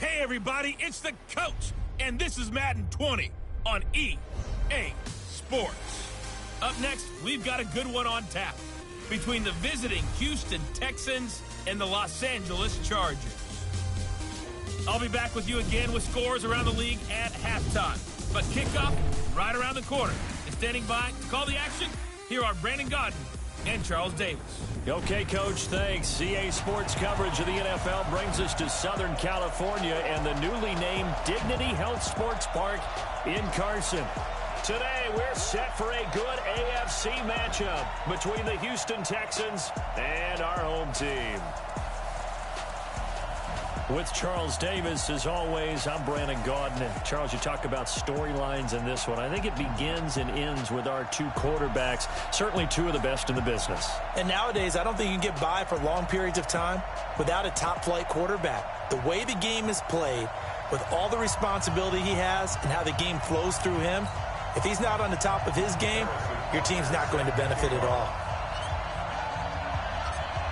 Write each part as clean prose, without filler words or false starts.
Hey everybody, it's the coach, and this is Madden 20 on EA Sports. Up next, we've got a good one on tap between the visiting Houston Texans and the Los Angeles Chargers. I'll be back with you again with scores around the league at halftime. But kickoff right around the corner. And standing by to call the action, here are Brandon Gaudin and Charles Davis. Okay, Coach, thanks. EA Sports coverage of the NFL brings us to Southern California and the newly named Dignity Health Sports Park in Carson. Today, we're set for a good AFC matchup between the Houston Texans and our home team. With Charles Davis, as always, I'm Brandon Gaudin. And Charles, you talk about storylines in this one. I think it begins and ends with our two quarterbacks, certainly two of the best in the business. And nowadays, I don't think you can get by for long periods of time without a top-flight quarterback. The way the game is played, with all the responsibility he has and how the game flows through him, if he's not on the top of his game, your team's not going to benefit at all.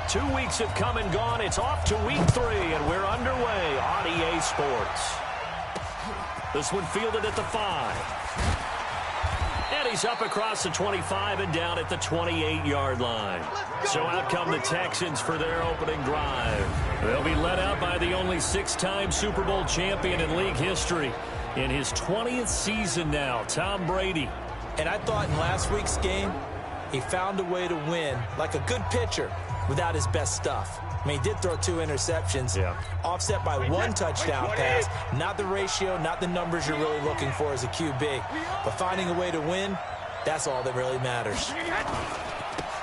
2 weeks have come and gone. It's off to week 3, and we're underway on EA Sports. This one fielded at the 5. And he's up across the 25 and down at the 28-yard line. So out come the Texans for their opening drive. They'll be led out by the only 6-time Super Bowl champion in league history. In his 20th season now, Tom Brady. And I thought in last week's game, he found a way to win like a good pitcher without his best stuff. I mean, he did throw 2 interceptions, offset by 1 touchdown pass. Not the ratio, not the numbers you're really looking for as a QB. But finding a way to win, that's all that really matters.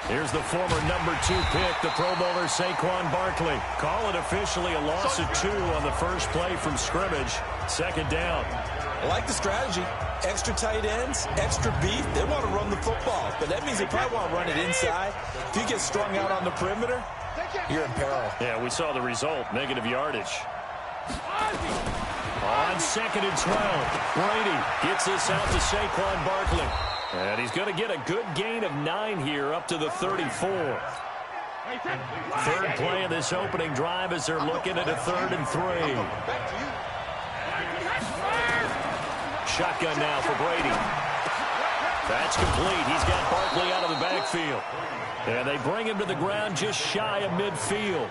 Here's the former number 2 pick, the Pro Bowler Saquon Barkley. Call it officially a loss of 2 on the first play from scrimmage. Second down. I like the strategy. Extra tight ends, extra beef. They want to run the football, but that means they probably want to run it inside. If you get strung out on the perimeter, you're in peril. Yeah, we saw the result, negative yardage. On 2nd and 12, Brady gets this out to Saquon Barkley. And he's going to get a good gain of 9 here up to the 34. Third play of this opening drive as they're looking at a 3rd and 3. Shotgun now for Brady. That's complete. He's got Barkley out of the backfield. And they bring him to the ground just shy of midfield.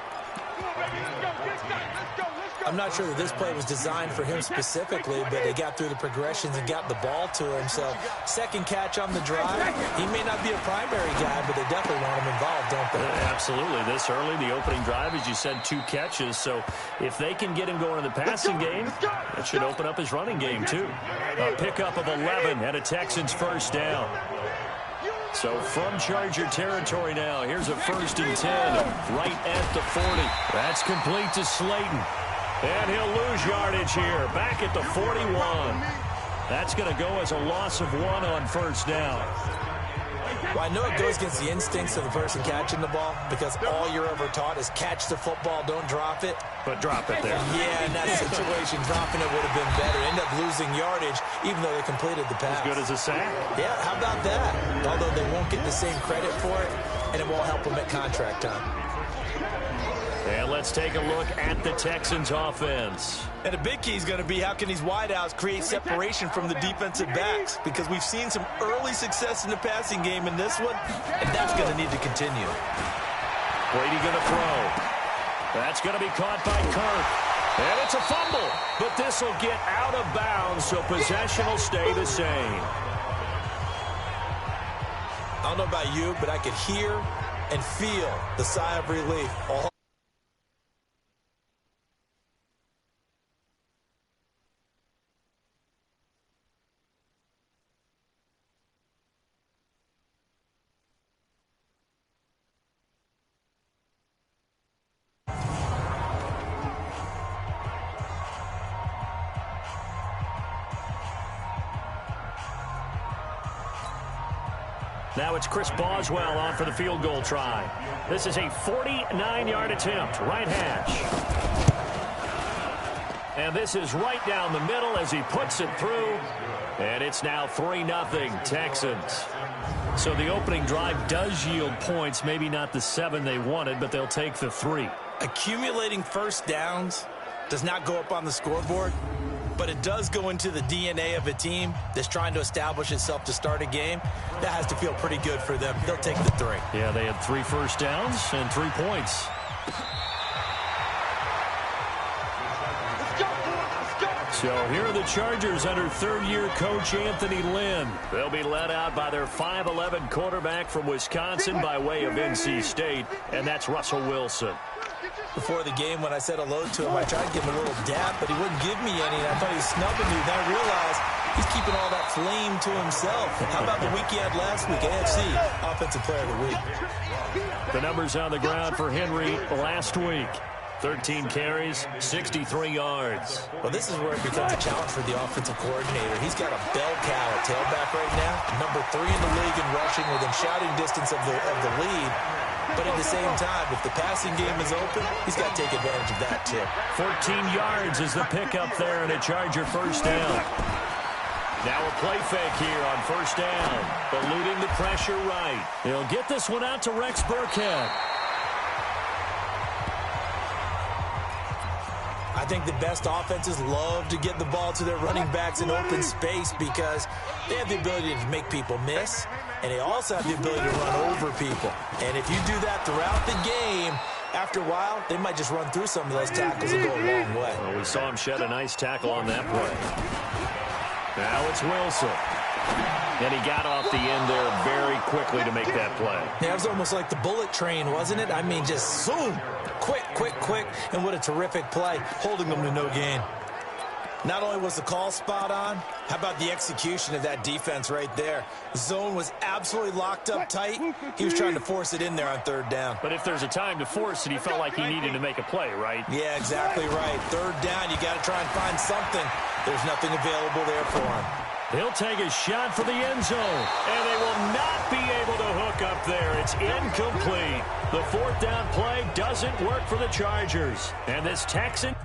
I'm not sure that this play was designed for him specifically, but they got through the progressions and got the ball to him. So, second catch on the drive. He may not be a primary guy, but they definitely want him involved, don't they? Absolutely. This early, the opening drive, as you said, 2 catches. So, if they can get him going in the passing game, that should open up his running game, too. A pickup of 11 and a Texans first down. So from Charger territory now, here's a 1st and 10 right at the 40. That's complete to Slayton. And he'll lose yardage here, back at the 41. That's going to go as a loss of 1 on first down. Well, I know it goes against the instincts of the person catching the ball because all you're ever taught is catch the football, don't drop it. But drop it there. Yeah, in that situation, dropping it would have been better. End up losing yardage, even though they completed the pass. As good as a sack? Yeah, how about that? Although they won't get the same credit for it, and it won't help them at contract time. And let's take a look at the Texans offense. And a big key is going to be how can these wideouts create separation from the defensive backs, because we've seen some early success in the passing game in this one, and that's going to need to continue. Brady going to throw. That's going to be caught by Kirk. And it's a fumble, but this will get out of bounds, so possession will stay the same. I don't know about you, but I could hear and feel the sigh of relief all. Now it's Chris Boswell on for the field goal try. This is a 49-yard attempt, right hash. And this is right down the middle as he puts it through. And it's now 3-0 Texans. So the opening drive does yield points, maybe not the 7 they wanted, but they'll take the 3. Accumulating first downs does not go up on the scoreboard, but it does go into the DNA of a team that's trying to establish itself to start a game. That has to feel pretty good for them. They'll take the 3. Yeah, they had 3 first downs and 3 points. So here are the Chargers under third-year coach Anthony Lynn. They'll be led out by their 5'11" quarterback from Wisconsin by way of NC State, and that's Russell Wilson. Before the game, when I said hello to him, I tried to give him a little dap, but he wouldn't give me any, and I thought he was snubbing me. Then I realized he's keeping all that flame to himself. How about the week he had last week? AFC Offensive Player of the Week. The numbers on the ground for Henry last week. 13 carries, 63 yards. Well, this is where it becomes a challenge for the offensive coordinator. He's got a bell cow at tailback right now, number 3 in the league in rushing, within shouting distance of the lead. But at the same time, if the passing game is open, he's got to take advantage of that too. 14 yards is the pickup there, and a Charger first down. Now a play fake here on first down, eluding the pressure right. He'll get this one out to Rex Burkhead. I think the best offenses love to get the ball to their running backs in open space because they have the ability to make people miss, and they also have the ability to run over people. And if you do that throughout the game, after a while, they might just run through some of those tackles and go a long way. Well, we saw him shed a nice tackle on that play. Now it's Wilson. And he got off the end there very quickly to make that play. Yeah, it was almost like the bullet train, wasn't it? I mean, just zoom. Quick, quick, quick. And what a terrific play, holding them to no gain. Not only was the call spot on, how about the execution of that defense right there? The zone was absolutely locked up tight. He was trying to force it in there on third down. But if there's a time to force it, he felt like he needed to make a play, right? Yeah, exactly right. Third down, you got to try and find something. There's nothing available there for him. He'll take a shot for the end zone, and they will not be able to hook up there. It's incomplete. The fourth down play doesn't work for the Chargers. And this Texan...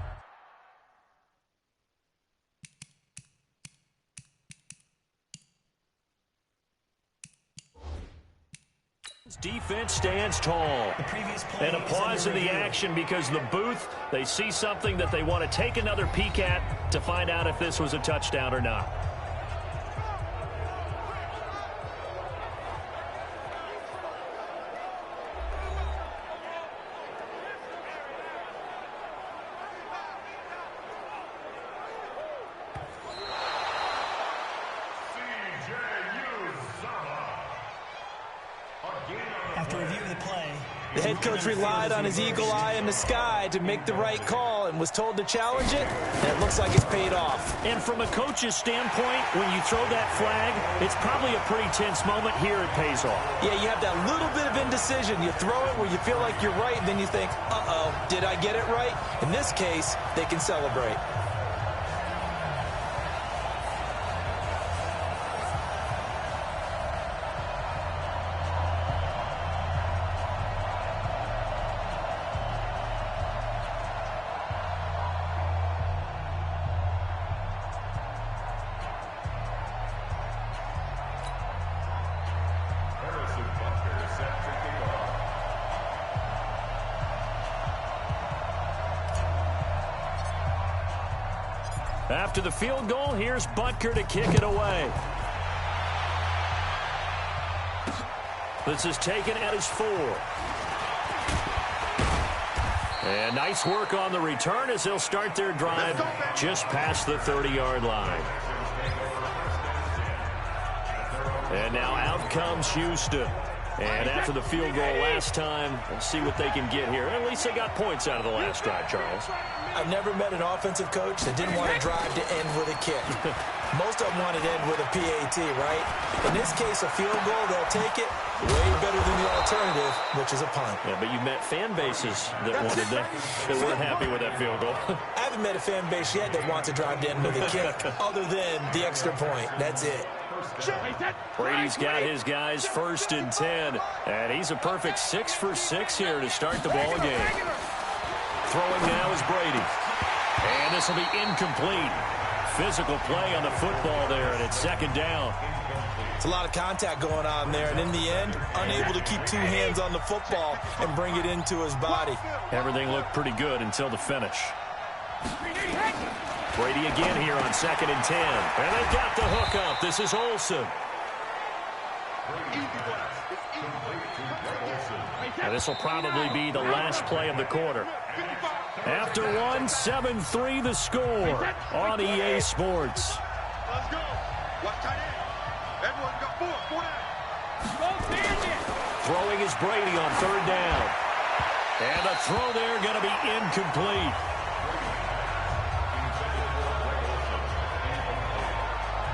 defense stands tall. And a pause in the action because the booth, they see something that they want to take another peek at to find out if this was a touchdown or not. After reviewing the play, the head coach relied on his eagle eye in the sky to make the right call and was told to challenge it, and it looks like it's paid off. And from a coach's standpoint, when you throw that flag, it's probably a pretty tense moment. Here it pays off. Yeah, you have that little bit of indecision. You throw it where you feel like you're right, and then you think, uh-oh, did I get it right? In this case, they can celebrate. After the field goal, here's Butker to kick it away. This is taken at his 4. And nice work on the return as they'll start their drive just past the 30-yard line. And now out comes Houston. And after the field goal last time, we'll see what they can get here. At least they got points out of the last drive, Charles. I've never met an offensive coach that didn't want to drive to end with a kick. Most of them want to end with a PAT, right? In this case, a field goal, they'll take it way better than the alternative, which is a punt. Yeah, but you met fan bases that wanted that weren't happy with that field goal. I haven't met a fan base yet that wants to drive to end with a kick other than the extra point. That's it. Brady's got his guys 1st and 10, and he's a perfect 6 for 6 here to start the ball game. Throwing now is Brady, and this will be incomplete. Physical play on the football there, and it's 2nd down. It's a lot of contact going on there, and in the end, unable to keep 2 hands on the football and bring it into his body. Everything looked pretty good until the finish. Brady again here on 2nd and 10. And they've got the hook up. This is Olsen. And this will probably be the last play of the quarter. After one, 7-3 the score on EA Sports. Let's go. Watch tight end. Everyone got four down. Throwing is Brady on 3rd down. And the throw there going to be incomplete.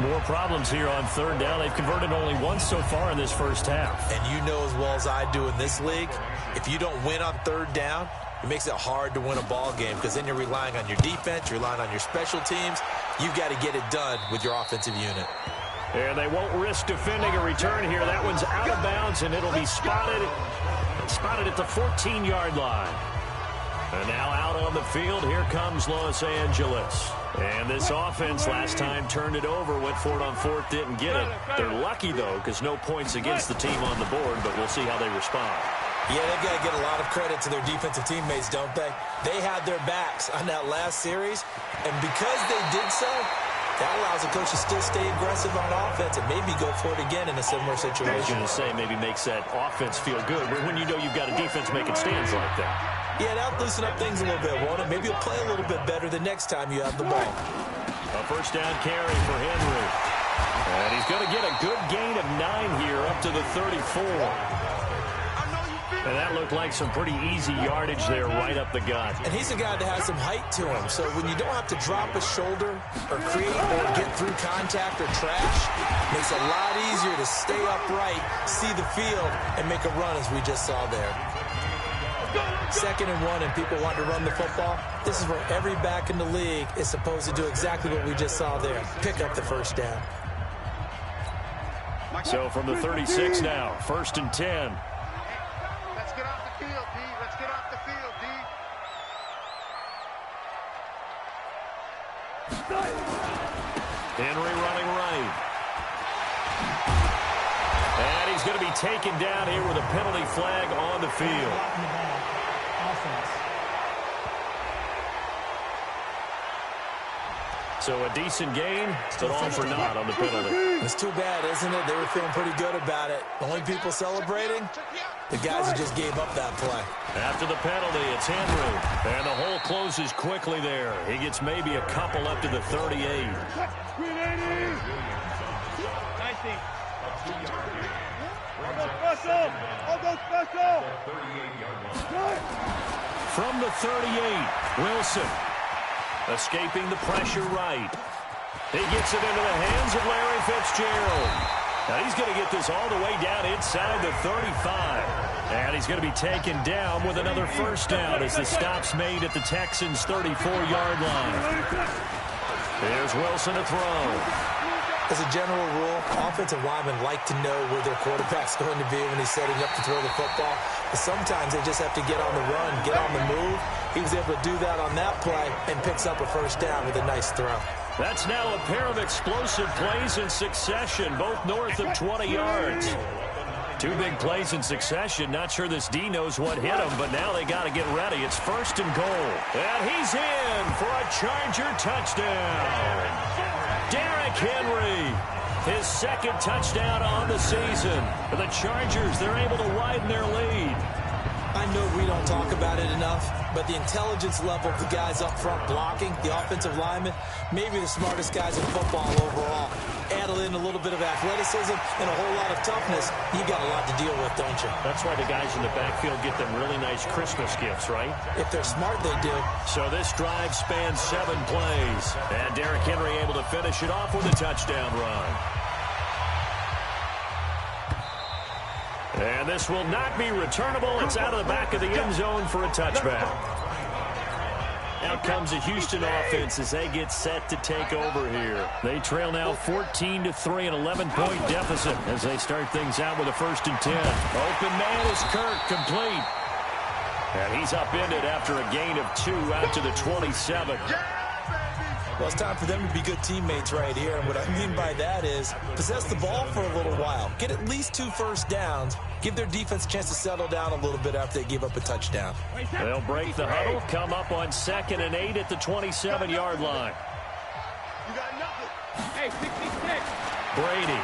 More problems here on 3rd down. They've converted only once so far in this first half. And you know as well as I do in this league, if you don't win on 3rd down, it makes it hard to win a ball game because then you're relying on your defense, you're relying on your special teams. You've got to get it done with your offensive unit. And they won't risk defending a return here. That one's out of bounds, and it'll be spotted at the 14-yard line. And now out on the field, here comes Los Angeles. And this offense last time turned it over, went for it on 4th, didn't get it. They're lucky, though, because no points against the team on the board, but we'll see how they respond. Yeah, they've got to get a lot of credit to their defensive teammates, don't they? They had their backs on that last series, and because they did so, that allows the coach to still stay aggressive on offense and maybe go for it again in a similar situation. I was going to say maybe makes that offense feel good, but when you know you've got a defense making stands like that. Yeah, that'll loosen up things a little bit, won't it? Maybe you'll play a little bit better the next time you have the ball. A 1st down carry for Henry. And he's going to get a good gain of 9 here up to the 34. And that looked like some pretty easy yardage there right up the gut. And he's a guy that has some height to him. So when you don't have to drop a shoulder or create or get through contact or trash, it makes it a lot easier to stay upright, see the field, and make a run as we just saw there. 2nd and 1 and people want to run the football. This is where every back in the league is supposed to do exactly what we just saw there. Pick up the 1st down. So from the 36 now, 1st and 10. Let's get off the field, D. Let's get off the field, D. Henry running right. And he's going to be taken down here with a penalty flag on the field. So a decent gain, but all for naught on the penalty. It's too bad, isn't it? They were feeling pretty good about it. The only people celebrating, the guys who just gave up that play. After the penalty, it's Henry. And the hole closes quickly there. He gets maybe a couple up to the 38. From the 38, Wilson. Escaping the pressure right. He gets it into the hands of Larry Fitzgerald. Now he's going to get this all the way down inside the 35. And he's going to be taken down with another 1st down as the stop's made at the Texans' 34-yard line. Here's Wilson to throw. As a general rule, offensive linemen like to know where their quarterback's going to be when he's setting up to throw the football. But sometimes they just have to get on the run, get on the move. He was able to do that on that play and picks up a 1st down with a nice throw. That's now a pair of explosive plays in succession, both north of 20 yards. 2 big plays in succession. Not sure this D knows what hit him, but now they got to get ready. It's 1st and goal. And he's in for a Charger touchdown. Derrick Henry, his 2nd touchdown on the season. For the Chargers, they're able to widen their lead. I know we don't talk about it enough, but the intelligence level of the guys up front blocking, the offensive linemen, maybe the smartest guys in football overall. Add in a little bit of athleticism and a whole lot of toughness, you got a lot to deal with, don't you? That's why the guys in the backfield get them really nice Christmas gifts, right? If they're smart, they do. So this drive spans 7 plays. And Derrick Henry able to finish it off with a touchdown run. And this will not be returnable. It's out of the back of the end zone for a touchback. Out comes the Houston offense as they get set to take over here. They trail now 14-3, an 11-point deficit as they start things out with a 1st and 10. Open man is Kirk, complete. And he's upended after a gain of 2 out to the 27. Well, it's time for them to be good teammates right here. And what I mean by that is possess the ball for a little while. Get at least 2 first downs. Give their defense a chance to settle down a little bit after they give up a touchdown. They'll break the huddle, come up on 2nd and 8 at the 27-yard line. You got nothing. Hey, 66. Brady.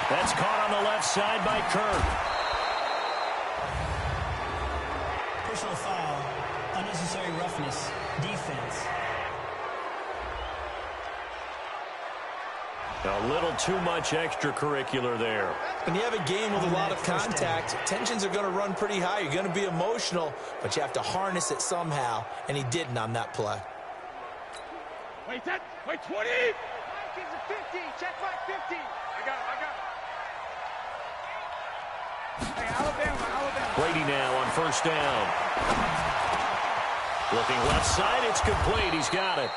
That's caught on the left side by Kirk. Personal foul, unnecessary roughness, defense. A little too much extracurricular there. When you have a game with a lot of contact, tensions are going to run pretty high. You're going to be emotional, but you have to harness it somehow, and he didn't on that play. Wait, 20. Mike is a 50. Check Mike 50. I got it. Hey, Alabama. Brady now on 1st down. Looking left side, it's complete. He's got it.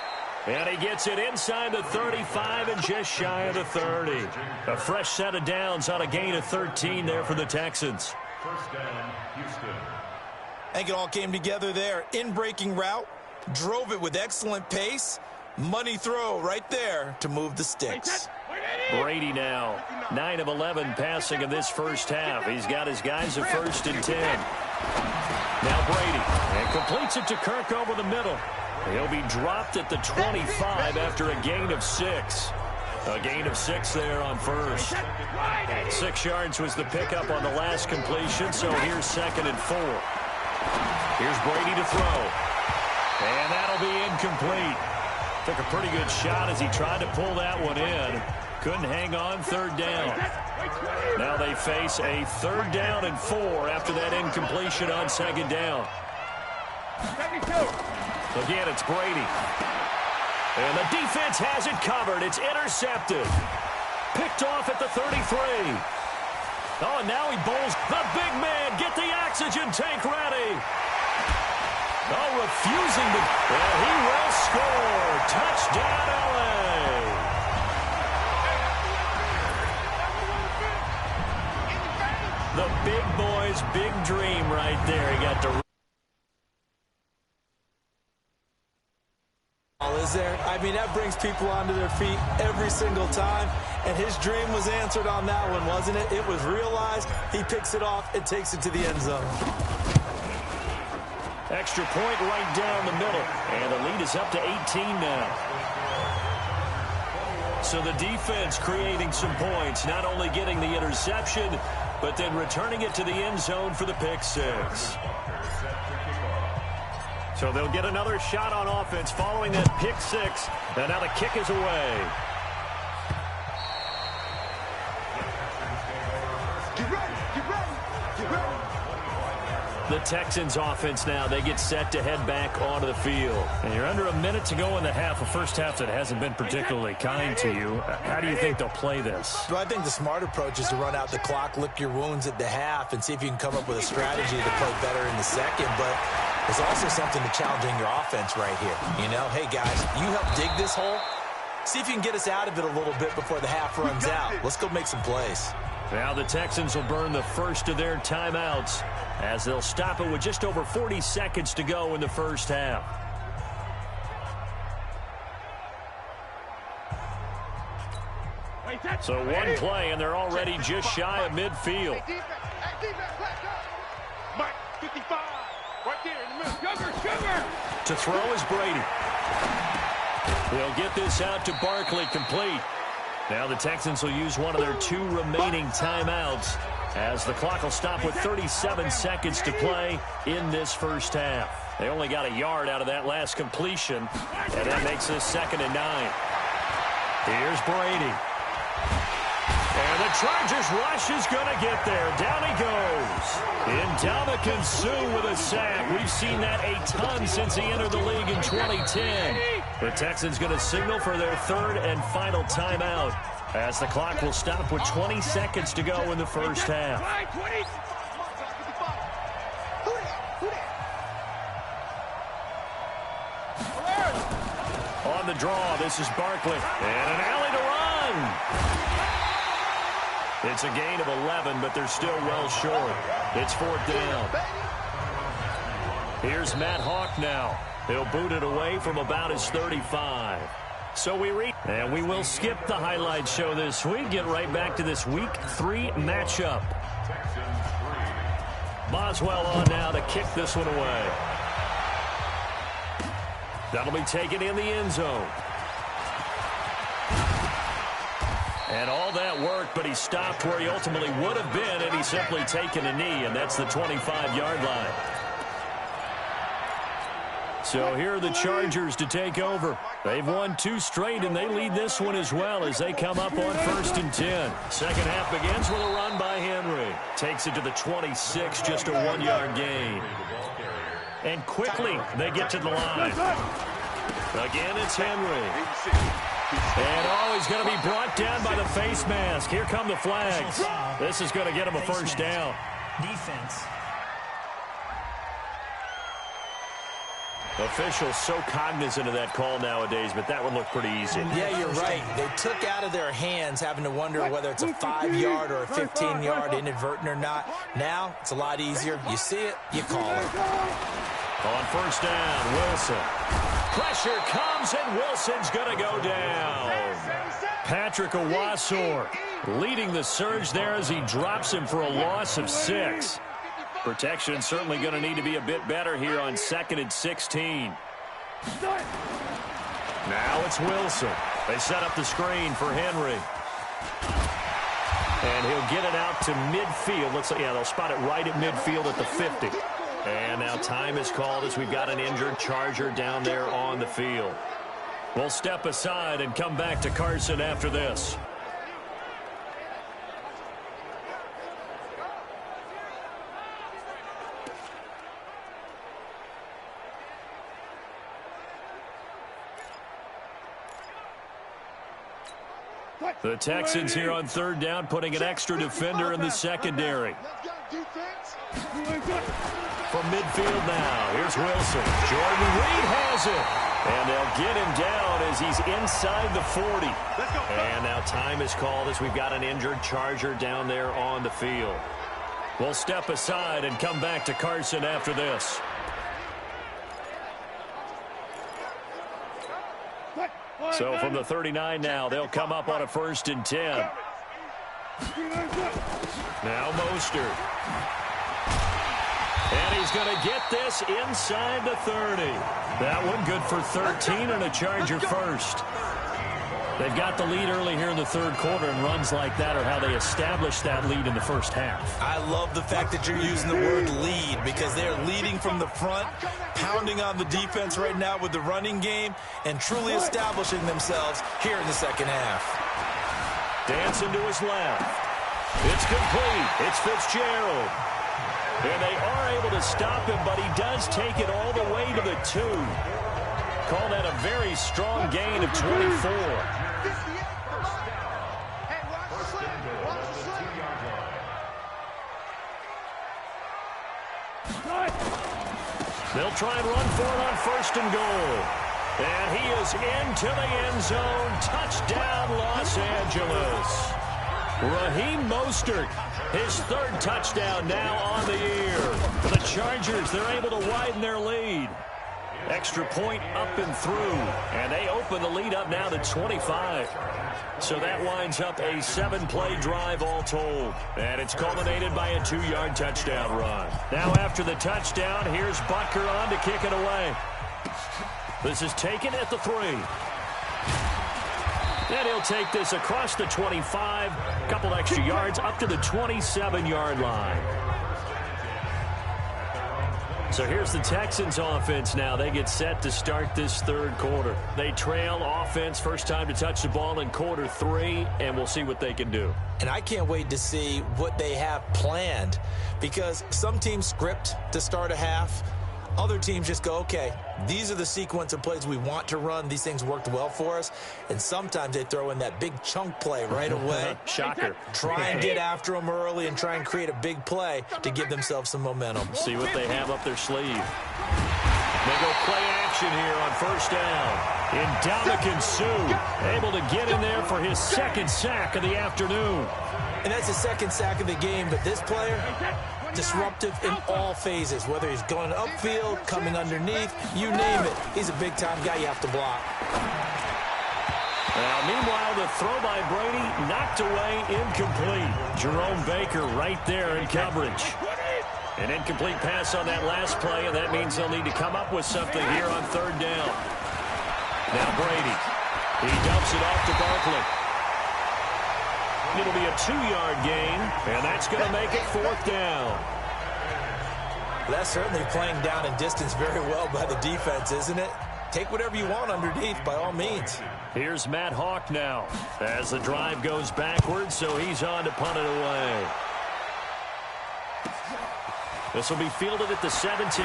And he gets it inside the 35 and just shy of the 30. A fresh set of downs on a gain of 13 there for the Texans. 1st down, Houston. I think it all came together there. In-breaking route, drove it with excellent pace. Money throw right there to move the sticks. Brady now, 9 of 11 passing in this first half. He's got his guys at 1st and 10. Now Brady, and completes it to Kirk over the middle. He'll be dropped at the 25 after a gain of 6. A gain of 6 there on 1st. 6 yards was the pickup on the last completion, so here's 2nd and 4. Here's Brady to throw. And that'll be incomplete. Took a pretty good shot as he tried to pull that one in. Couldn't hang on, 3rd down. Now they face a 3rd down and 4 after that incompletion on 2nd down. 72. Again, it's Brady. And the defense has it covered. It's intercepted. Picked off at the 33. Oh, and now he bowls. The big man, get the oxygen tank ready. Oh, refusing to. And he will score. Touchdown, L.A. The big boy's big dream right there. He got to. Is there? I mean, that brings people onto their feet every single time. And his dream was answered on that one, wasn't it? It was realized. He picks it off and takes it to the end zone. Extra point right down the middle. And the lead is up to 18 now. So the defense creating some points, not only getting the interception, but then returning it to the end zone for the pick 6. So they'll get another shot on offense following that pick 6. And now the kick is away. The Texans offense now, they get set to head back onto the field. And you're under a minute to go in the half, a first half that hasn't been particularly kind to you. How do you think they'll play this? Well, I think the smart approach is to run out the clock, lick your wounds at the half, and see if you can come up with a strategy to play better in the second. But there's also something to challenging your offense right here. You know, hey, guys, you help dig this hole. See if you can get us out of it a little bit before the half runs out. Let's go make some plays. Now the Texans will burn the first of their timeouts as they'll stop it with just over 40 seconds to go in the first half. So one play, and they're already just shy of midfield. Mike, 55. Right there in the middle. Sugar. To throw is Brady. They'll get this out to Barkley, complete. Now the Texans will use one of their 2 remaining timeouts as the clock will stop with 37 seconds to play in this first half. They only got a yard out of that last completion, and that makes this 2nd and 9. Here's Brady. And the Chargers rush is going to get there. Down he goes. Ndamukong Suh with a sack. We've seen that a ton since he entered the league in 2010. The Texans going to signal for their 3rd and final timeout as the clock will stop with 20 seconds to go in the first half. On the draw, this is Barkley. And an alley to run. It's a gain of 11, but they're still well short. It's 4th down. Here's Matt Hawk now. He'll boot it away from about his 35. So we will skip the highlight show this week. Get right back to this Week 3 matchup. Boswell on now to kick this one away. That'll be taken in the end zone. And all that work, but he stopped where he ultimately would have been, and he's simply taken a knee, and that's the 25-yard line. So here are the Chargers to take over. They've won 2 straight, and they lead this one as well as they come up on 1st and 10. Second half begins with a run by Henry. Takes it to the 26, just a 1-yard gain. And quickly, they get to the line. Again, it's Henry. And, he's going to be brought down by the face mask. Here come the flags. This is going to get him a first down. Defense. Officials so cognizant of that call nowadays, but that one looked pretty easy. Yeah, you're right. They took out of their hands having to wonder whether it's a 5-yard or a 15-yard inadvertent or not. Now, it's a lot easier. You see it, you call it. On first down, Wilson. Pressure comes, and Wilson's going to go down. Patrick Owasor leading the surge there as he drops him for a loss of 6. Protection certainly going to need to be a bit better here on 2nd and 16. Now it's Wilson. They set up the screen for Henry. And he'll get it out to midfield. They'll spot it right at midfield at the 50. And now time is called as we've got an injured Charger down there on the field. We'll step aside and come back to Carson after this. The Texans here on 3rd down, putting an extra defender in the secondary. From midfield now, here's Wilson. Jordan Reed has it. And they'll get him down as he's inside the 40. And now time is called as we've got an injured Charger down there on the field. We'll step aside and come back to Carson after this. So from the 39 now, they'll come up on a 1st and 10. Now Mostert. And he's going to get this inside the 30. That one good for 13 and a Charger first. They've got the lead early here in the 3rd quarter, and runs like that are how they establish that lead in the first half. I love the fact that you're using the word lead because they're leading from the front, pounding on the defense right now with the running game, and truly establishing themselves here in the 2nd half. Dancing to his left. It's complete. It's Fitzgerald. And they are able to stop him, but he does take it all the way to the 2. Call that a very strong gain of 24. They'll try and run for it on 1st and goal. And he is into the end zone. Touchdown, Los Angeles. Raheem Mostert, his 3rd touchdown now on the year. For the Chargers, they're able to widen their lead. Extra point up and through. And they open the lead up now to 25. So that winds up a 7-play drive all told. And it's culminated by a 2-yard touchdown run. Now after the touchdown, here's Butker on to kick it away. This is taken at the 3. And he'll take this across the 25, a couple extra yards up to the 27-yard line. So here's the Texans offense now. They get set to start this 3rd quarter. They trail offense, first time to touch the ball in quarter 3, and we'll see what they can do. And I can't wait to see what they have planned because some teams script to start a half. Other teams just go, okay, these are the sequence of plays we want to run. These things worked well for us. And sometimes they throw in that big chunk play right away. Shocker. Try and get after them early and try and create a big play to give themselves some momentum. See what they have up their sleeve. They go play action here on 1st down. And Ndamukong Suh able to get in there for his 2nd sack of the afternoon. And that's the second sack of the game, but this player, disruptive in all phases, whether he's going upfield, coming underneath, you name it. He's a big-time guy you have to block. Now, meanwhile, the throw by Brady knocked away, incomplete. Jerome Baker right there in coverage. An incomplete pass on that last play, and that means they'll need to come up with something here on third down. Now Brady. He dumps it off to Barkley. It'll be a 2-yard gain, and that's going to make it fourth down. That's certainly playing down in distance very well by the defense, isn't it? Take whatever you want underneath, by all means. Here's Matt Hawk now as the drive goes backwards, so he's on to punt it away. This will be fielded at the 17.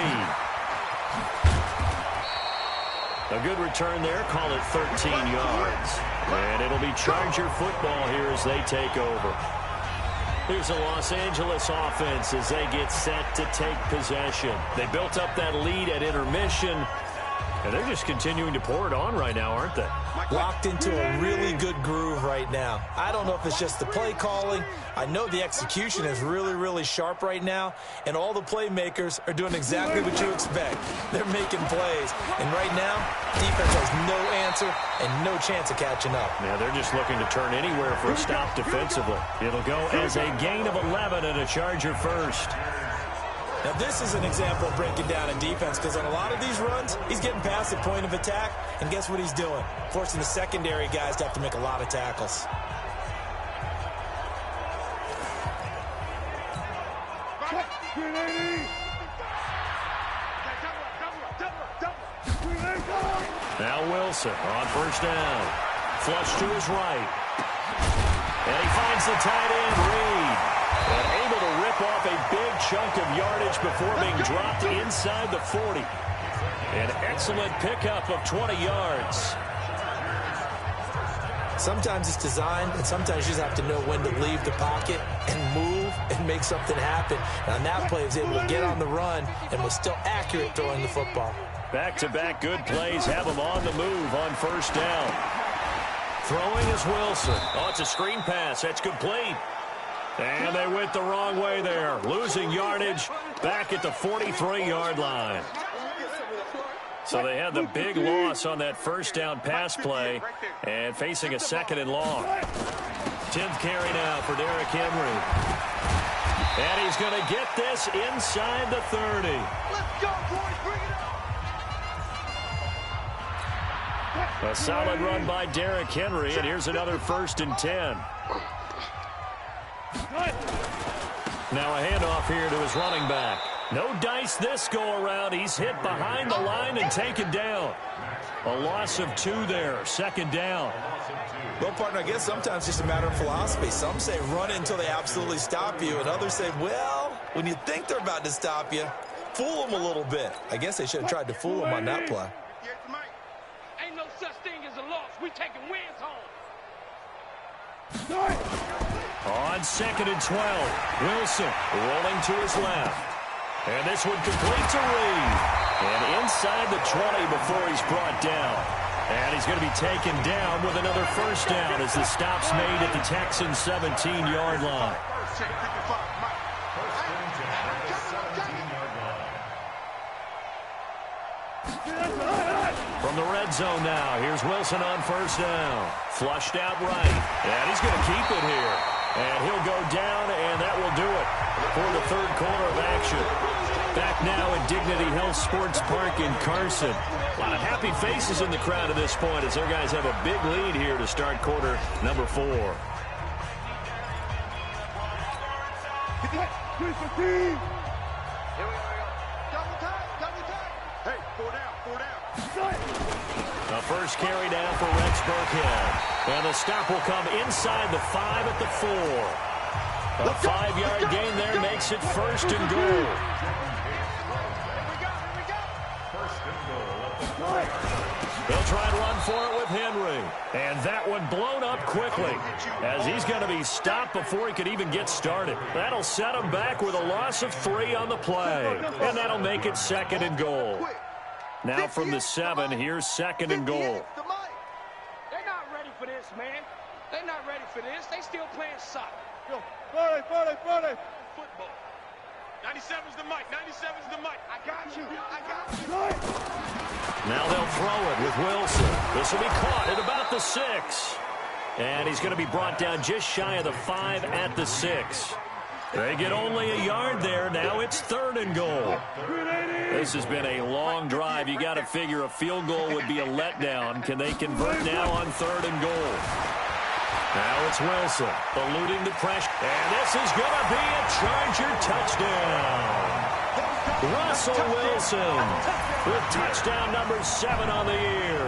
A good return there. Call it 13 yards. And it'll be Charger football here as they take over. Here's the Los Angeles offense as they get set to take possession. They built up that lead at intermission, and they're just continuing to pour it on right now, aren't they? Locked into a really good groove right now. I don't know if it's just the play calling. I know the execution is really, really sharp right now, and all the playmakers are doing exactly what you expect. They're making plays, and right now, defense has no answer and no chance of catching up. Yeah, they're just looking to turn anywhere for a stop defensively. It'll go as a gain of 11 and a Charger first. Now, this is an example of breaking down in defense, because on a lot of these runs, he's getting past the point of attack, and guess what he's doing? Forcing the secondary guys to have to make a lot of tackles. Now Wilson on first down. Flush to his right. And he finds the tight end, Reed. And able to rip off a big chunk of yardage before being dropped inside the 40. An excellent pickup of 20 yards. Sometimes it's designed, and sometimes you just have to know when to leave the pocket and move and make something happen. Now, on that play, he was able to get on the run and was still accurate throwing the football. Back-to-back good plays have him on the move on first down. Throwing is Wilson. Oh, it's a screen pass. That's complete. And they went the wrong way there. Losing yardage back at the 43-yard line. So they had the big loss on that first down pass play and facing a second and long. 10th carry now for Derrick Henry. And he's going to get this inside the 30. Let's go, boys. Bring it on. A solid run by Derrick Henry, and here's another 1st and 10. Now a handoff here to his running back. No dice this go-around. He's hit behind the line and taken down. A loss of 2 there. 2nd down. Well, partner, I guess sometimes it's just a matter of philosophy. Some say run until they absolutely stop you, and others say, well, when you think they're about to stop you, fool them a little bit. I guess they should have tried to fool them on that play. Ain't no such thing as a loss. We taking wins home. On 2nd and 12, Wilson rolling to his left. And this one complete to Reed. And inside the 20 before he's brought down. And he's going to be taken down with another 1st down as the stop's made at the Texans' 17-yard line. From the red zone now, here's Wilson on 1st down. Flushed out right. And he's going to keep it here. And he'll go down, and that will do it for the 3rd quarter of action. Back now at Dignity Health Sports Park in Carson. A lot of happy faces in the crowd at this point as their guys have a big lead here to start quarter number 4. Hey, 4 down. The first carry down for Rex Burkhead. And the stop will come inside the 5 at the 4. A 5-yard gain there makes it 1st and goal. They'll try to run for it with Henry. And that one blown up quickly as he's going to be stopped before he could even get started. That'll set him back with a loss of 3 on the play. And that'll make it 2nd and goal. Now from the 7, here's 2nd and goal. They're not ready for this, man. They're not ready for this. They still playing soccer. Football. 97's the mic. 97's the mic. I got you. Now they'll throw it with Wilson. This will be caught at about the 6. And he's going to be brought down just shy of the 5 at the 6. They get only a yard there. Now it's 3rd and goal. This has been a long drive. You got to figure a field goal would be a letdown. Can they convert now on 3rd and goal? Now it's Wilson eluding the pressure. And this is going to be a Charger touchdown. Russell Wilson with touchdown number 7 on the year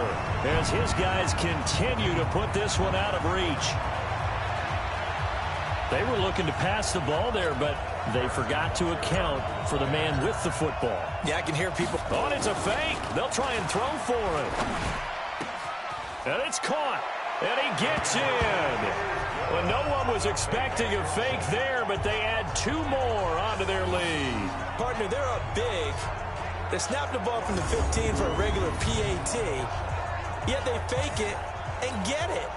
as his guys continue to put this one out of reach. They were looking to pass the ball there, but they forgot to account for the man with the football. Yeah, I can hear people. Oh, it's a fake. They'll try and throw for it. And it's caught. And he gets in. Well, no one was expecting a fake there, but they add 2 more onto their lead. Partner, they're up big. They snapped the ball from the 15 for a regular PAT, yet they fake it and get it.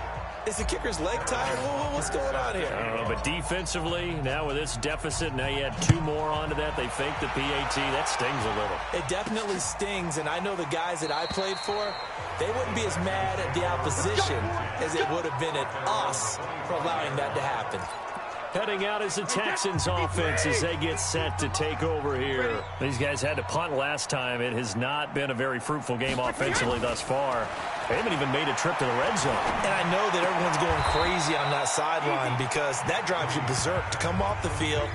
Is the kicker's leg tired? What's going on here? I don't know, but defensively, now with this deficit, now you add 2 more onto that. They fake the PAT. That stings a little. It definitely stings, and I know the guys that I played for, they wouldn't be as mad at the opposition as it would have been at us for allowing that to happen. Heading out is the Texans offense as they get set to take over here. These guys had to punt last time. It has not been a very fruitful game offensively thus far. They haven't even made a trip to the red zone. And I know that everyone's going crazy on that sideline because that drives you berserk to come off the field,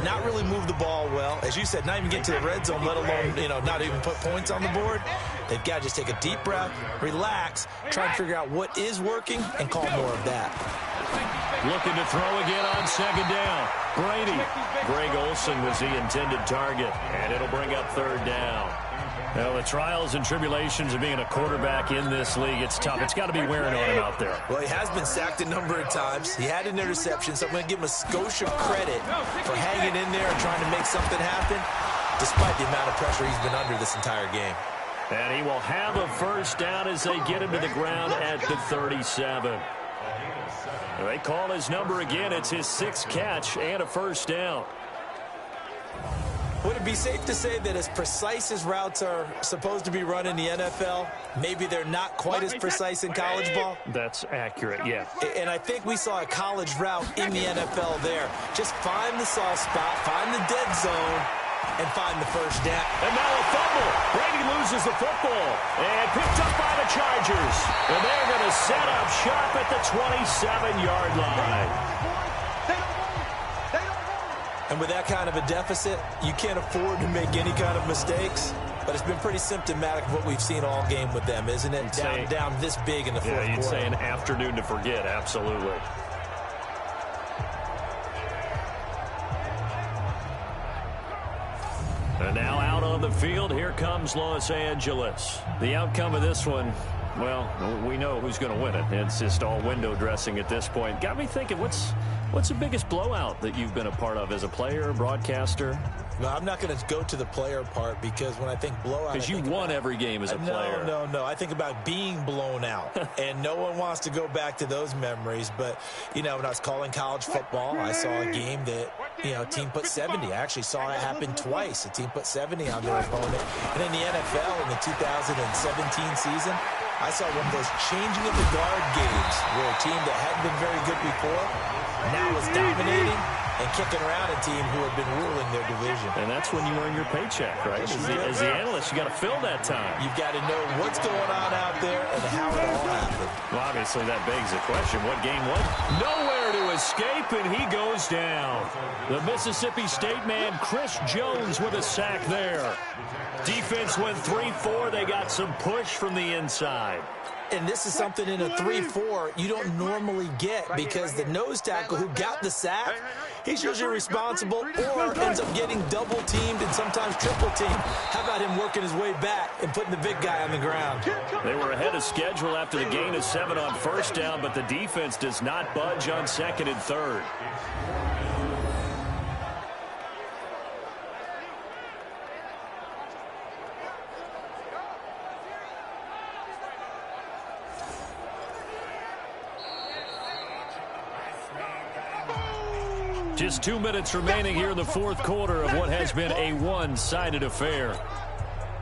not really move the ball well. As you said, not even get to the red zone, let alone, not even put points on the board. They've got to just take a deep breath, relax, try and figure out what is working, and call more of that. Looking to throw again on 2nd down. Brady. Greg Olsen was the intended target, and it'll bring up 3rd down. Well, the trials and tribulations of being a quarterback in this league, it's tough. It's got to be wearing on him out there. Well, he has been sacked a number of times. He had an interception, so I'm going to give him a skosh of credit for hanging in there and trying to make something happen, despite the amount of pressure he's been under this entire game. And he will have a 1st down as they get him to the ground at the 37. They call his number again. It's his 6th catch and a 1st down. Would it be safe to say that as precise as routes are supposed to be run in the NFL, maybe they're not quite as precise in college ball? That's accurate, yeah. And I think we saw a college route in the NFL there. Just find the soft spot, find the dead zone, and find the 1st down. And now a fumble. Brady loses the football and picked up by the Chargers. And they're going to set up shop at the 27-yard line. And with that kind of a deficit, you can't afford to make any kind of mistakes. But it's been pretty symptomatic of what we've seen all game with them, isn't it? Down this big in the 4th quarter. Yeah, you'd say an afternoon to forget, absolutely. And now out on the field, here comes Los Angeles. The outcome of this one, well, we know who's going to win it. It's just all window dressing at this point. Got me thinking, what's the biggest blowout that you've been a part of as a player, broadcaster? No, I'm not going to go to the player part because when I think blowout... Because you won every game as a player. No. I think about being blown out. And no one wants to go back to those memories. But, when I was calling college football, I saw a game that, a team put 70. I actually saw it happen twice. A team put 70 on their opponent. And in the NFL, in the 2017 season, I saw one of those changing of the guard games where a team that hadn't been very good before now is dominating and kicking around a team who had been ruling their division. And that's when you earn your paycheck, right? As the analyst, you got to fill that time. You've got to know what's going on out there and how it all happened. Well, obviously, that begs the question, what game was? Nowhere to escape, and he goes down. The Mississippi State man, Chris Jones, with a sack there. Defense went 3-4. They got some push from the inside. And this is something in a 3-4 you don't normally get because the nose tackle who got the sack, he's usually responsible or ends up getting double-teamed and sometimes triple-teamed. How about him working his way back and putting the big guy on the ground? They were ahead of schedule after the gain of 7 on 1st down, but the defense does not budge on 2nd and 3rd. Just 2 minutes remaining here in the fourth quarter of what has been a one-sided affair.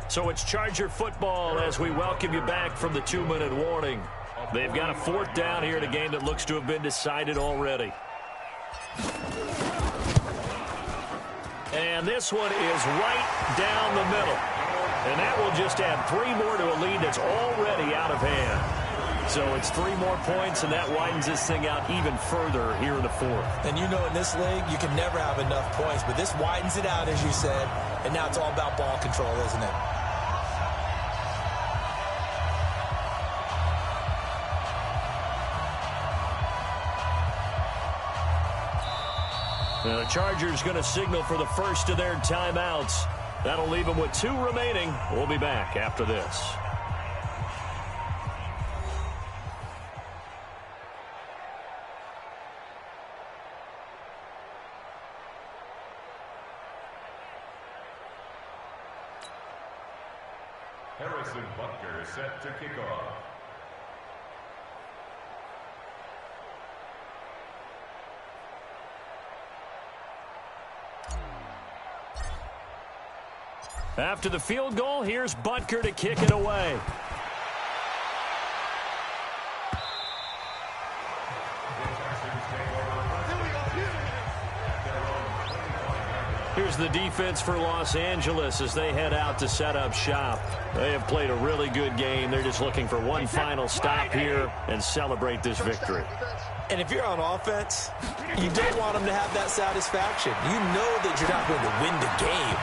So it's Charger football as we welcome you back from the 2-minute warning. They've got a fourth down here in a game that looks to have been decided already. And this one is right down the middle. And that will just add 3 more to a lead that's already out of hand. So it's 3 more points, and that widens this thing out even further here in the fourth. And you know in this league, you can never have enough points, but this widens it out, as you said, and now it's all about ball control, isn't it? The Chargers going to signal for the first of their timeouts. That'll leave them with 2 remaining. We'll be back after this. Harrison Butker set to kick off. After the field goal, here's Butker to kick it away. Here's the defense for Los Angeles as they head out to set up shop. They have played a really good game. They're just looking for one final stop here and celebrate this victory. And if you're on offense, you don't want them to have that satisfaction. You know that you're not going to win the game,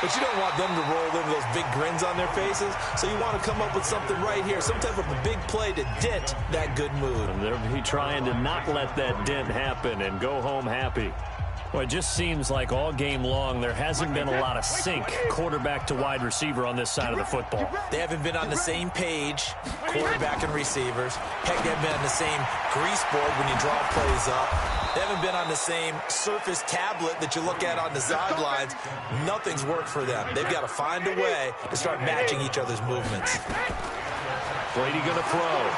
but you don't want them to roll over those big grins on their faces. So you want to come up with something right here, some type of a big play to dent that good mood. And they'll be trying to not let that dent happen and go home happy. Well, it just seems like all game long there hasn't been a lot of sync quarterback to wide receiver on this side of the football. They haven't been on the same page, quarterback and receivers. Heck, they haven't been on the same grease board when you draw plays up. They haven't been on the same surface tablet that you look at on the sidelines. Nothing's worked for them. They've got to find a way to start matching each other's movements. Brady going to throw.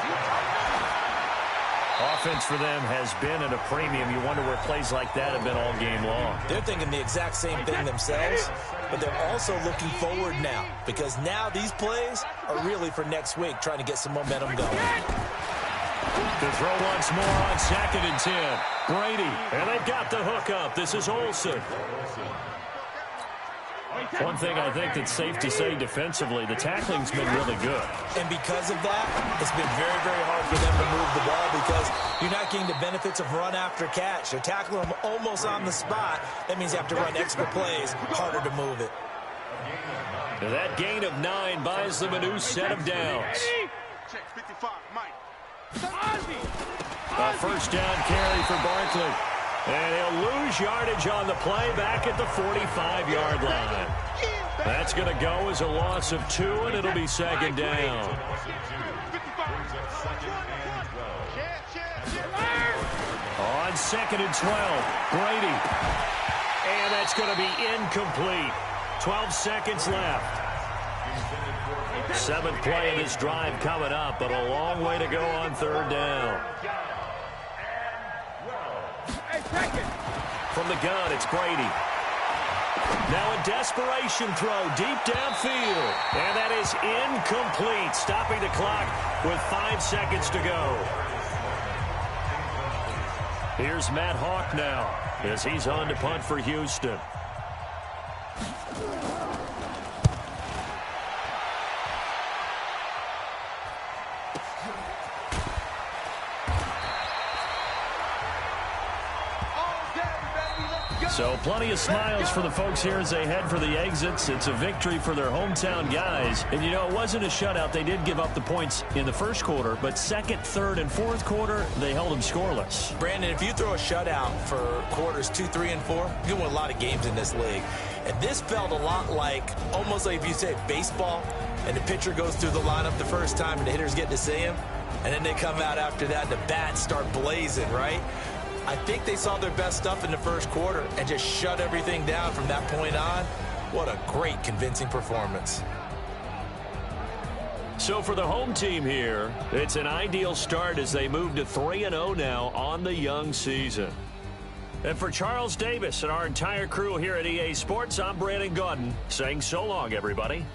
Offense for them has been at a premium. You wonder where plays like that have been all game long. They're thinking the exact same thing themselves, but they're also looking forward now because now these plays are really for next week, trying to get some momentum going. To throw once more on 2nd and 10. Brady, and they've got the hook up. This is Olsen. One thing I think that's safe to say defensively, the tackling's been really good. And because of that, it's been very, very hard for them to move the ball because you're not getting the benefits of run after catch. They're tackling them almost on the spot. That means you have to run extra plays, harder to move it. Now that gain of 9 buys them a new set of downs. Check 55, Mike. A first down carry for Barkley. And he'll lose yardage on the play back at the 45-yard line. That's going to go as a loss of 2, and it'll be 2nd down. On 2nd and 12, Brady. And that's going to be incomplete. 12 seconds left. 7th play of this drive coming up, but a long way to go on 3rd down. From the gun, it's Brady. Now a desperation throw deep downfield. And that is incomplete, stopping the clock with 5 seconds to go. Here's Matt Hawk now as he's on to punt for Houston. So plenty of smiles for the folks here as they head for the exits. It's a victory for their hometown guys. And, you know, it wasn't a shutout. They did give up the points in the first quarter, but 2nd, 3rd, and 4th quarter, they held them scoreless. Brandon, if you throw a shutout for quarters 2, 3, and 4, you win a lot of games in this league. And this felt a lot like, almost like if you say baseball, and the pitcher goes through the lineup the first time and the hitters get to see him, and then they come out after that and the bats start blazing, right? I think they saw their best stuff in the first quarter and just shut everything down from that point on. What a great, convincing performance. So for the home team here, it's an ideal start as they move to 3-0 now on the young season. And for Charles Davis and our entire crew here at EA Sports, I'm Brandon Gaudin saying so long, everybody.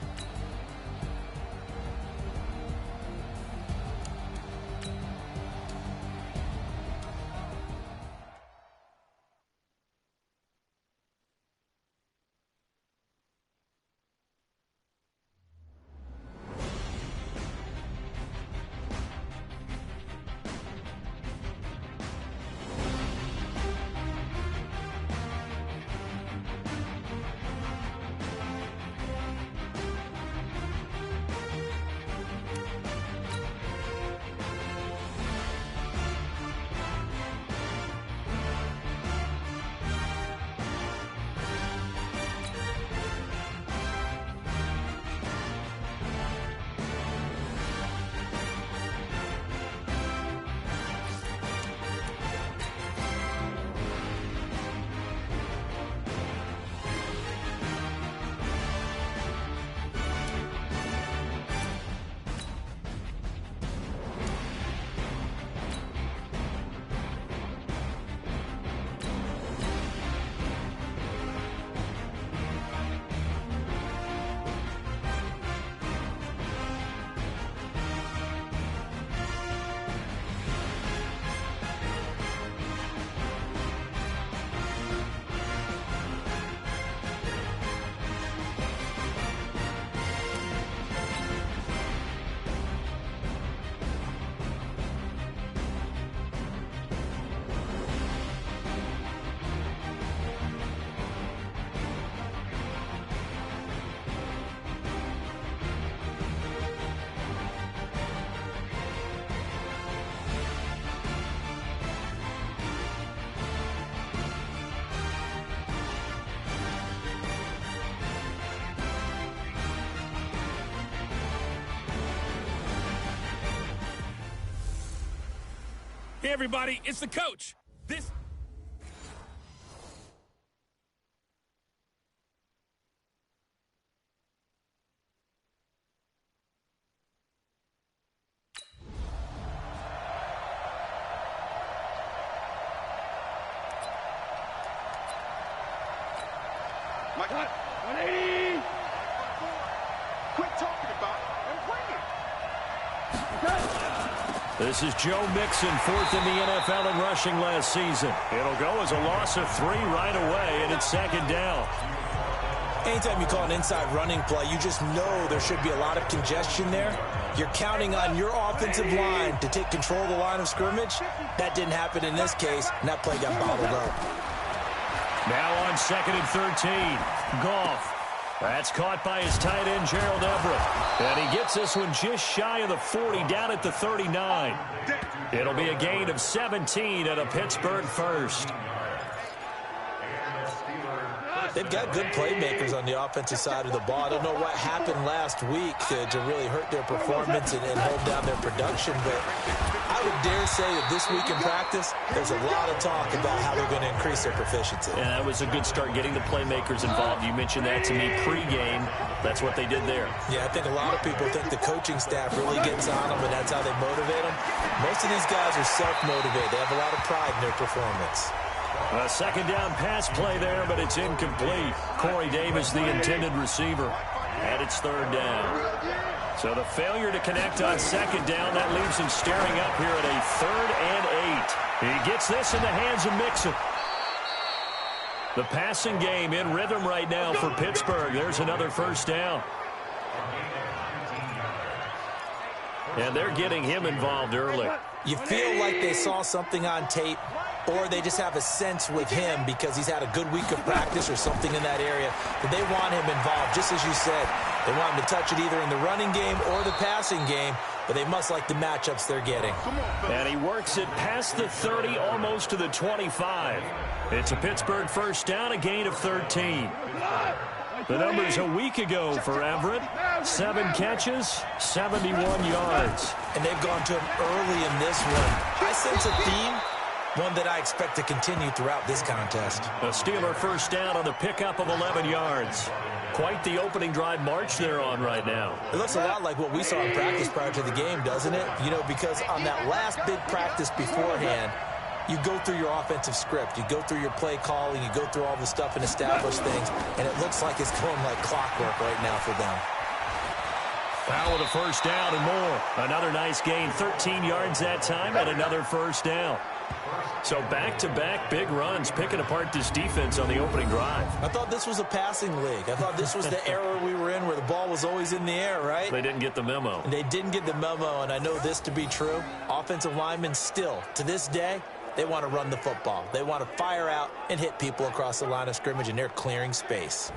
Hey, everybody, it's the coach. This... Mike, 180. Quit talking about it and bring it. This is Joe Mixon, fourth in the NFL in rushing last season. It'll go as a loss of 3 right away, and it's second down. Anytime you call an inside running play, you just know there should be a lot of congestion there. You're counting on your offensive line to take control of the line of scrimmage. That didn't happen in this case, and that play got bottled up. Now on 2nd and 13. Goff. That's caught by his tight end, Gerald Everett. And he gets this one just shy of the 40, down at the 39. It'll be a gain of 17 and a Pittsburgh first. They've got good playmakers on the offensive side of the ball. I don't know what happened last week to really hurt their performance and hold down their production, but I would dare say that this week in practice, there's a lot of talk about how they're going to increase their proficiency. And that was a good start, getting the playmakers involved. You mentioned that to me pregame. That's what they did there. Yeah, I think a lot of people think the coaching staff really gets on them, and that's how they motivate them. Most of these guys are self-motivated. They have a lot of pride in their performance. A second down pass play there, but it's incomplete. Corey Davis, the intended receiver. And it's third down. So the failure to connect on second down, that leaves him staring up here at a 3rd and 8. He gets this in the hands of Mixon. The passing game in rhythm right now for Pittsburgh. There's another first down. And they're getting him involved early. You feel like they saw something on tape, or they just have a sense with him because he's had a good week of practice or something in that area that they want him involved. Just as you said, they want him to touch it either in the running game or the passing game, but they must like the matchups they're getting. And he works it past the 30, almost to the 25. It's a Pittsburgh first down, a gain of 13. The numbers a week ago for Everett: 7 catches, 71 yards. And they've gone to him early in this one. I sense a theme, one that I expect to continue throughout this contest. A Steeler first down on the pickup of 11 yards. Quite the opening drive march they're on right now. It looks a lot like what we saw in practice prior to the game, doesn't it? You know, because on that last big practice beforehand, You go through your offensive script. You go through your play calling. You go through all the stuff and establish things, and it looks like it's going like clockwork right now for them. Foul with a first down and more. Another nice gain, 13 yards that time, and another first down. So back-to-back big runs, picking apart this defense on the opening drive. I thought this was a passing league. I thought this was the era we were in where the ball was always in the air, right? They didn't get the memo. And they didn't get the memo, and I know this to be true. Offensive linemen still, to this day, they want to run the football. They want to fire out and hit people across the line of scrimmage, and they're clearing space.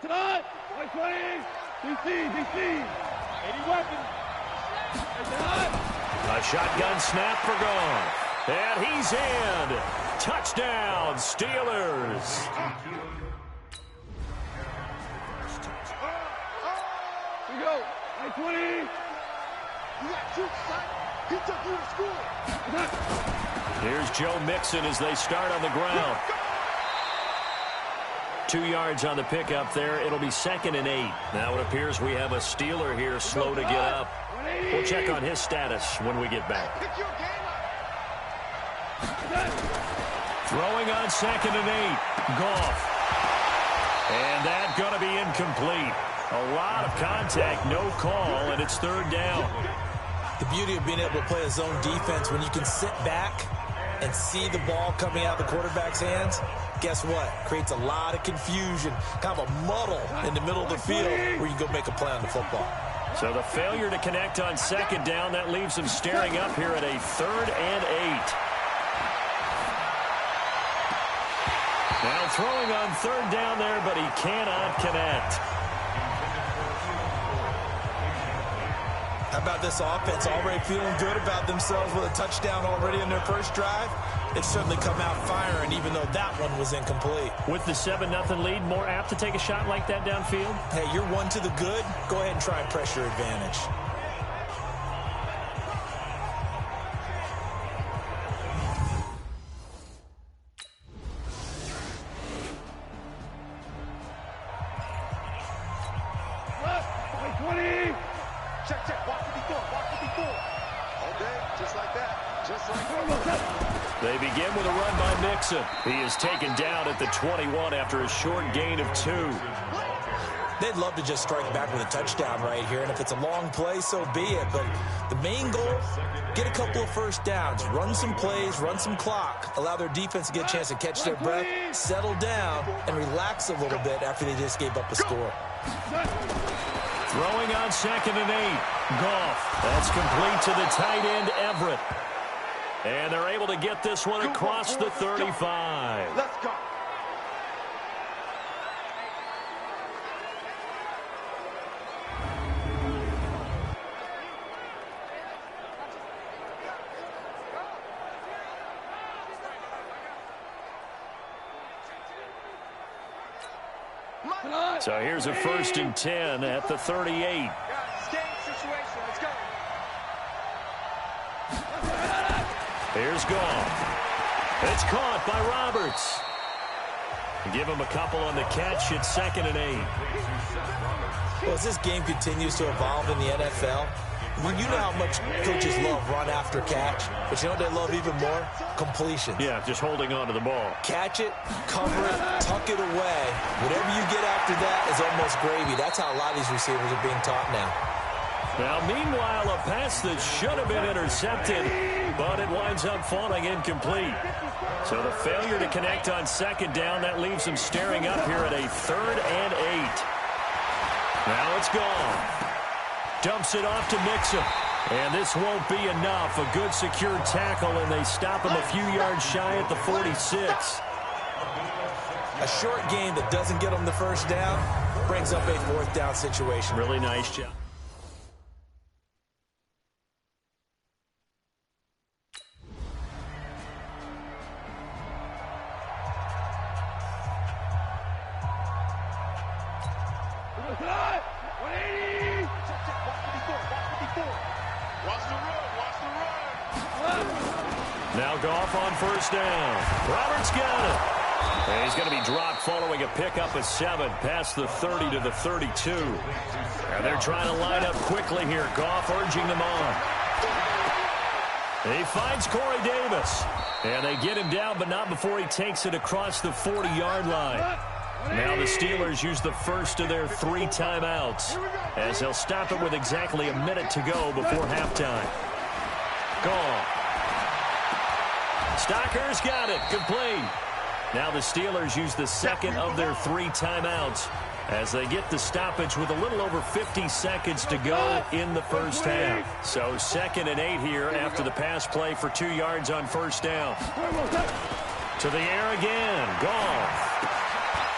Tonight, 20, DC, 80 weapons. A shotgun snap for Goff. And he's in. Touchdown, Steelers. Here we go. 20. You got two, son. He took you to school. Here's Joe Mixon as they start on the ground. 2 yards on the pickup there. It'll be 2nd and 8. Now it appears we have a Steeler here slow to get up. We'll check on his status when we get back. Throwing on 2nd and 8. Goff. And that's going to be incomplete. A lot of contact, no call, and it's 3rd down. The beauty of being able to play a zone defense when you can sit back and see the ball coming out of the quarterback's hands, guess what? Creates a lot of confusion, kind of a muddle in the middle of the field where you can go make a play on the football. So the failure to connect on 2nd down, that leaves him staring up here at a 3rd and 8. Now throwing on 3rd down there, but he cannot connect. How about this offense already feeling good about themselves with a touchdown already in their first drive? They've certainly come out firing, even though that one was incomplete. With the 7-0 lead, more apt to take a shot like that downfield? Hey, you're one to the good. Go ahead and try and press your advantage. They begin with a run by Mixon. He is taken down at the 21 after a short gain of 2. They'd love to just strike back with a touchdown right here, and if it's a long play, so be it. But the main goal, get a couple of first downs, run some plays, run some clock, allow their defense to get a chance to catch their breath, settle down, and relax a little bit after they just gave up a score. Throwing on 2nd and 8. Goff. That's complete to the tight end, Everett. And they're able to get this one across the 35. Let's go. So here's a 1st and 10 at the 38. Here's Goff. It's caught by Roberts. Give him a couple on the catch at 2nd and 8. Well, as this game continues to evolve in the NFL, I mean, you know how much coaches love run after catch, but you know what they love even more? Completions. Yeah, just holding on to the ball. Catch it, cover it, tuck it away. Whatever you get after that is almost gravy. That's how a lot of these receivers are being taught now. Now, meanwhile, a pass that should have been intercepted, but it winds up falling incomplete. So the failure to connect on 2nd down, that leaves him staring up here at a 3rd and 8. Now it's gone. Dumps it off to Mixon. And this won't be enough. A good secure tackle, and they stop him a few yards shy at the 46. A short game that doesn't get them the first down brings up a 4th down situation. Really nice job. Now Goff on 1st down. Roberts got it. And he's going to be dropped following a pickup of 7 past the 30 to the 32. And they're trying to line up quickly here. Goff urging them on. He finds Corey Davis. And they get him down, but not before he takes it across the 40-yard line. Now the Steelers use the first of their 3 timeouts, as they'll stop it with exactly a minute to go before halftime. Gone. Stocker's got it. Complete. Now the Steelers use the second of their 3 timeouts as they get the stoppage with a little over 50 seconds to go in the first half. So 2nd and 8 here after the pass play for 2 yards on first down. To the air again. Goff.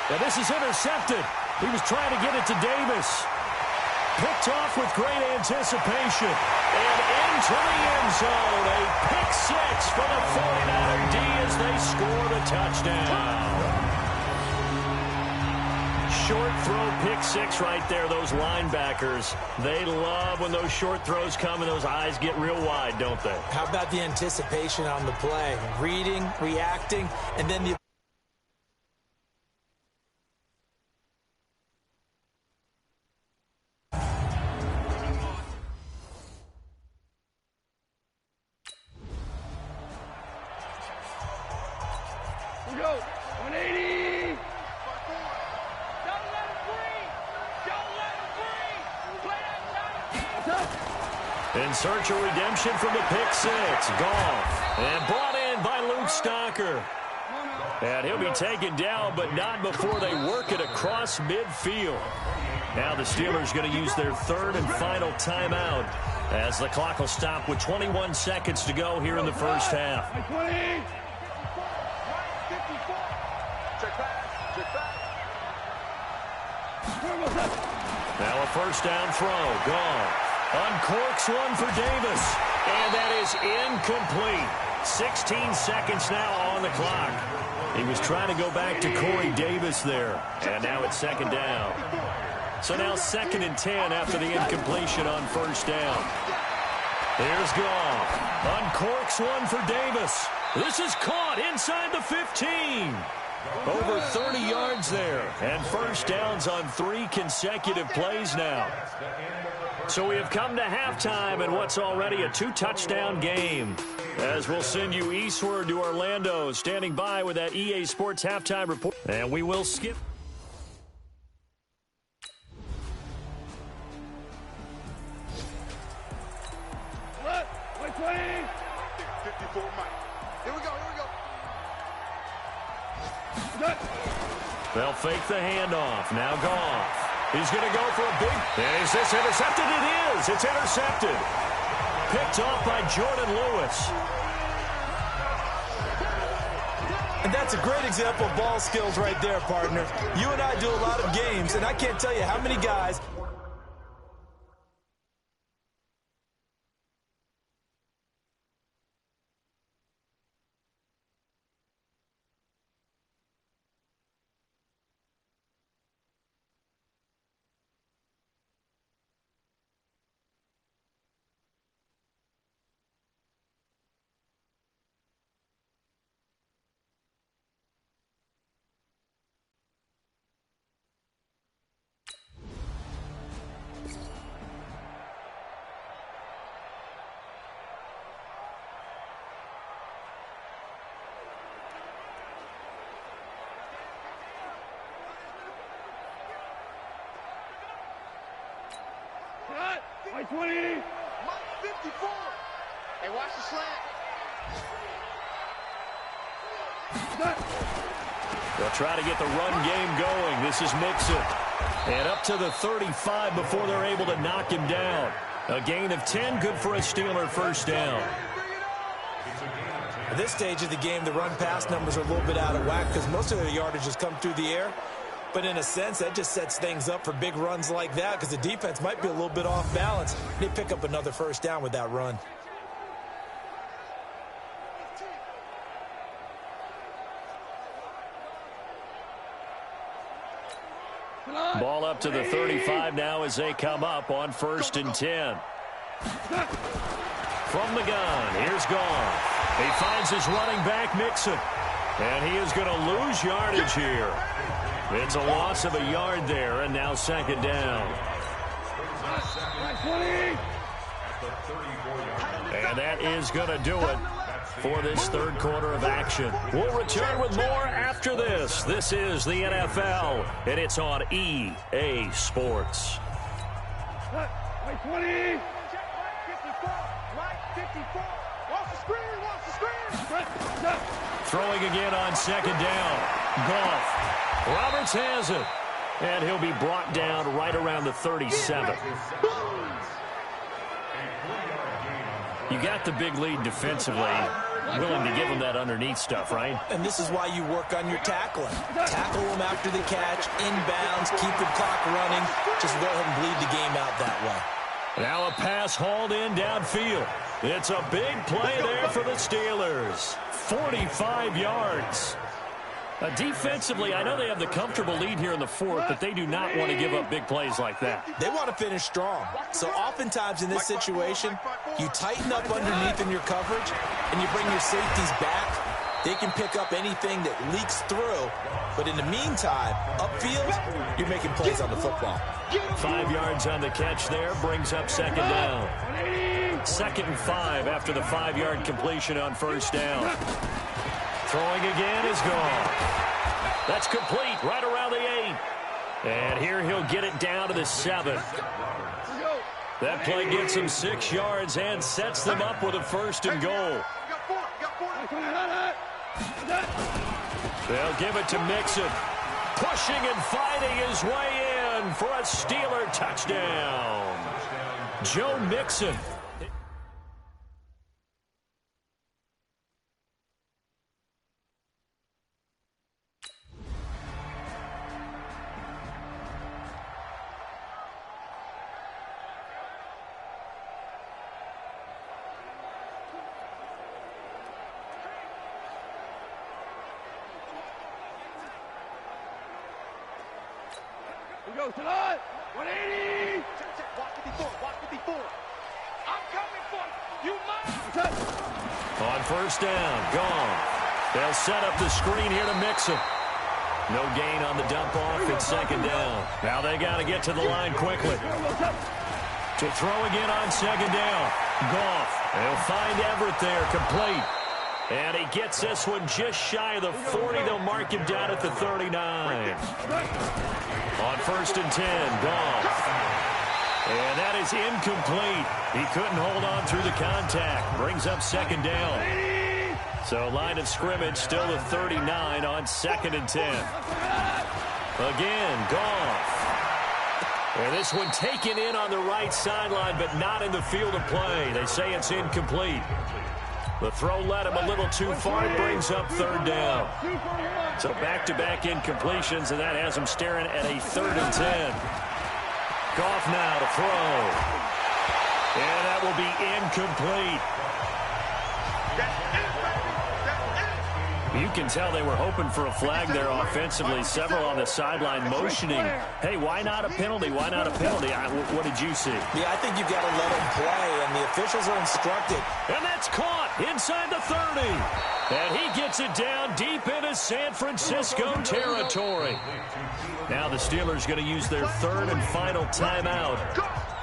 Now this is intercepted. He was trying to get it to Davis. Picked off with great anticipation. And into the end zone. A pick 6 for the 49er D as they score the touchdown. Short throw pick 6 right there, those linebackers. They love when those short throws come and those eyes get real wide, don't they? How about the anticipation on the play? Reading, reacting, and then the... We go. 180. In search of redemption from the pick 6. Goff. And brought in by Luke Stocker. And he'll be taken down, but not before they work it across midfield. Now the Steelers going to use their 3rd and final timeout as the clock will stop with 21 seconds to go here in the first half. Now a first down throw. Goff. Uncorks one for Davis. And that is incomplete. 16 seconds now on the clock. He was trying to go back to Corey Davis there. And now it's 2nd down. So now 2nd and 10 after the incompletion on first down. Here's Goff. Uncorks one for Davis. This is caught inside the 15. Over 30 yards there. And first downs on 3 consecutive plays now. So we have come to halftime in what's already a 2-touchdown game. As we'll send you eastward to Orlando, standing by with that EA Sports halftime report. And we will skip. What? 20. 54 Mike. Here we go. They'll fake the handoff. Now Goff. He's going to go for a big... And is this intercepted? It is. It's intercepted. Picked off by Jordan Lewis. And that's a great example of ball skills right there, partner. You and I do a lot of games, and I can't tell you how many guys... Mike 20. Mike 54. Hey, watch the slant. They'll try to get the run game going. This is Mixon. And up to the 35 before they're able to knock him down. A gain of 10, good for a Steeler first down. At this stage of the game, the run-pass numbers are a little bit out of whack because most of their yardage has come through the air. But in a sense, that just sets things up for big runs like that because the defense might be a little bit off balance. They pick up another first down with that run. Ball up to the 35 now as they come up on 1st and 10. From the gun, here's Goff. He finds his running back, Mixon. And he is going to lose yardage here. It's a loss of a yard there, and now 2nd down. And that is going to do it for this third quarter of action. We'll return with more after this. This is the NFL, and it's on EA Sports. Right 20. Check right 54. Right 54. Watch the screen. Watch the screen. Throwing again on second down. Goff. Roberts has it. And he'll be brought down right around the 37. You got the big lead defensively. Willing to give them that underneath stuff, right? And this is why you work on your tackling. Tackle them after the catch, inbounds, keep the clock running. Just go ahead and bleed the game out that way. Now a pass hauled in downfield. It's a big play there for the Steelers. 45 yards. Defensively, I know they have the comfortable lead here in the fourth, but they do not want to give up big plays like that. They want to finish strong. So oftentimes in this situation, you tighten up underneath in your coverage, and you bring your safeties back. They can pick up anything that leaks through. But in the meantime, upfield, you're making plays on the football. 5 yards on the catch there, brings up second down. 2nd and 5 after the 5-yard completion on first down. Throwing again is gone. That's complete right around the 8. And here he'll get it down to the 7. That play gets him 6 yards and sets them up with a 1st and goal. They'll give it to Mixon. Pushing and fighting his way in for a Steeler touchdown. Joe Mixon. Go tonight. 180. Check. Watch 54. Watch 54. I'm coming for you. You must. On first down, gone. They'll set up the screen here to Mixon. No gain on the dump off. It's second down. Now they got to get to the line quickly. To throw again on second down. Goff. They'll find Everett there, complete. And he gets this one just shy of the 40. They'll mark him down at the 39. On 1st and 10, Goff. And that is incomplete. He couldn't hold on through the contact. Brings up second down. So line of scrimmage still the 39 on 2nd and 10. Again, Goff. And this one taken in on the right sideline, but not in the field of play. They say it's incomplete. The throw led him a little too far. It brings up 3rd down. So back-to-back incompletions, and that has him staring at a 3rd and 10. Goff now to throw. And that will be incomplete. You can tell they were hoping for a flag there offensively. Several on the sideline motioning. Hey, why not a penalty? Why not a penalty? What did you see? Yeah, I think you've got to let them play, and the officials are instructed. And that's caught inside the 30. And he gets it down deep into San Francisco territory. Now the Steelers going to use their 3rd and final timeout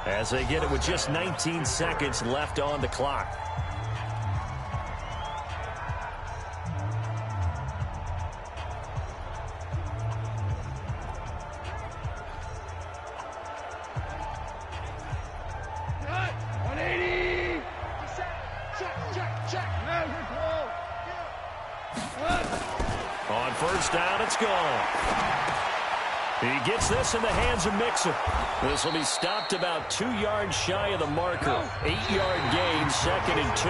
as they get it with just 19 seconds left on the clock. On first down, it's gone. He gets this in the hands of Mixon. This will be stopped about 2 yards shy of the marker. 8-yard gain, 2nd and 2.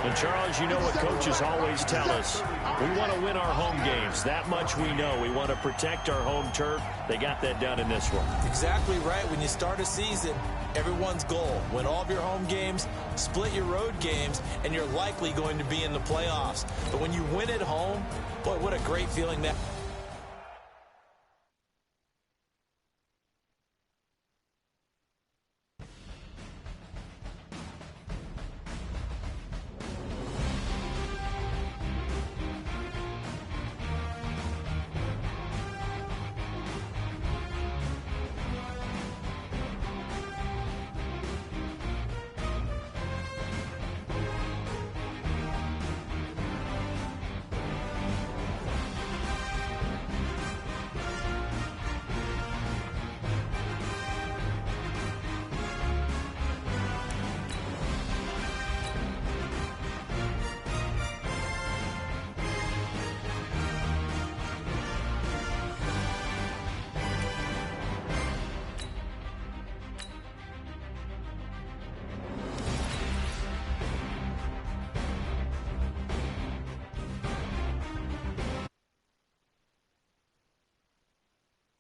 And, Charles, you know what coaches always tell us. We want to win our home games. That much we know. We want to protect our home turf. They got that done in this one. Exactly right. When you start a season, everyone's goal: win all of your home games, split your road games, and you're likely going to be in the playoffs. But when you win at home, boy, what a great feeling that